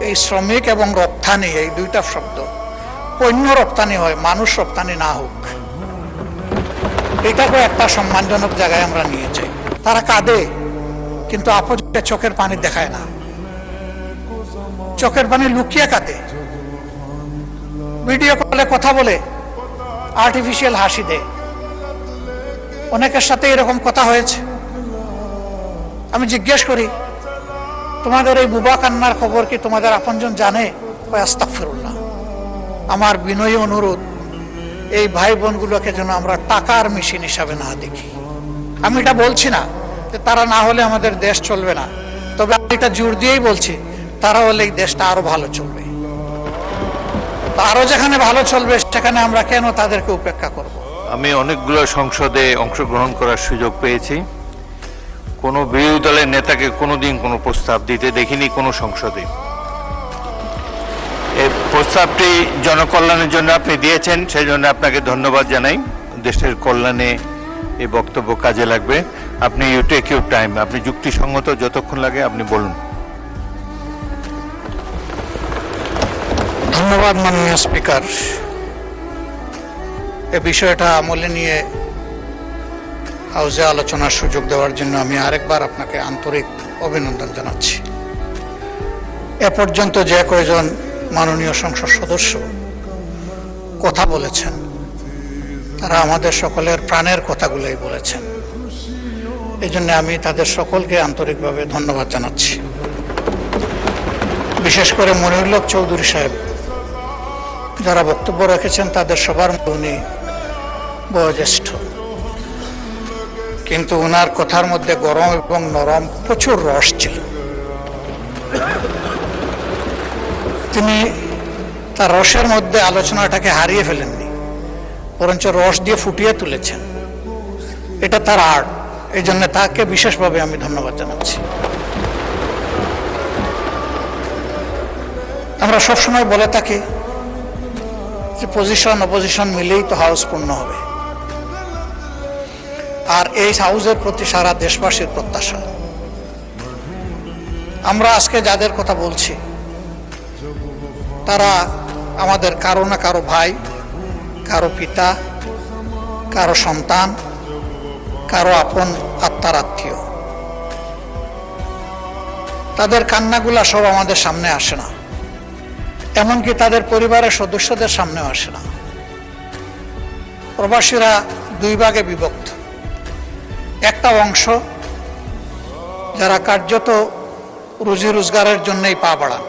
এই শ্রমিক এবং রপ্তানি, এই দুইটা শব্দ, পণ্য রপ্তানি হয়, মানুষ রপ্তানি না হোক, এটাকে একটা সম্মানজনক জায়গায় আমরা নিয়ে যাই। তারা কাঁদে কিন্তু আপদে চোখের পানি দেখায় না, চোখের পানি লুকিয়ে কাঁদে, ভিডিও কলে কথা বলে, আর্টিফিশিয়াল হাসি দেয়। অনেকের সাথে এরকম কথা হয়েছে। আমি জিজ্ঞেস করি, তোমাদের এই বুবা কান্নার খবর কি তোমাদের আপনজন জানে? আস্তাগফিরুল্লাহ। আমার বিনয়ী অনুরোধ, এই ভাই বোনগুলোকে যেন আমরা টাকার মেশিন হিসাবে না দেখি। আমি এটা বলছি না যে তারা না হলে আমাদের দেশ চলবে না, তবে আমি এটা জোর দিয়েই বলছি, তারা হলে এই দেশটা আরো ভালো চলবে। আরো যেখানে ভালো চলবে সেখানে আমরা কেন তাদেরকে উপেক্ষা করব? আমি অনেকগুলো সংসদে অংশগ্রহণ করার সুযোগ পেয়েছি। কোনো বিরোধী দলের নেতাকে কোনোদিন কোনো প্রস্তাব দিতে দেখিনি কোনো সংসদে। এই প্রস্তাবটি জনকল্যাণের জন্য আপনি দিয়েছেন, সেই জন্য আপনাকে ধন্যবাদ জানাই। দেশের কল্যাণে এই বক্তব্য কাজে লাগবে। আপনি ইউ টেক ইউর টাইম, আপনি যুক্তিসঙ্গত যতক্ষণ লাগে আপনি বলুন। ধন্যবাদ মাননীয় স্পিকার। এ বিষয়টা আমলে নিয়ে হাউসে আলোচনার সুযোগ দেওয়ার জন্য আমি আরেকবার আপনাকে আন্তরিক অভিনন্দন জানাচ্ছি। এ পর্যন্ত যে কয়েকজন মাননীয় সংসদ সদস্য কথা বলেছেন, তারা আমাদের সকলের প্রাণের কথাগুলোই বলেছেন। এই জন্য আমি তাদের সকলকে আন্তরিকভাবে ধন্যবাদ জানাচ্ছি। বিশেষ করে মনিরুল হক চৌধুরী সাহেব যারা বক্তব্য রেখেছেন, তাদের সবার উনি বয়োজ্যেষ্ঠ, কিন্তু ওনার কথার মধ্যে গরম এবং নরম প্রচুর রস ছিল। তিনি তার রসের মধ্যে আলোচনাটাকে হারিয়ে ফেলেননি, বরঞ্চ রস দিয়ে ফুটিয়ে তুলেছেন। এটা তার আর্ট, এই জন্য তাকে বিশেষভাবে আমি ধন্যবাদ জানাচ্ছি। আমরা সবসময় বলে থাকি যে পজিশন অপোজিশন মিলেই তো হাউস পূর্ণ হবে, আর এই হাউসের প্রতি সারা দেশবাসীর প্রত্যাশা। আমরা আজকে যাদের কথা বলছি তারা আমাদের কারো না কারো ভাই, কারো পিতা, কারো সন্তান, কারো আপন আত্মার আত্মীয়। তাদের কান্নাগুলা সব আমাদের সামনে আসে না, এমনকি তাদের পরিবারের সদস্যদের সামনেও আসে না। প্রবাসীরা দুই ভাগে বিভক্ত। একটা অংশ যারা কার্যত রুজি রোজগারের জন্যই পা বাড়ান,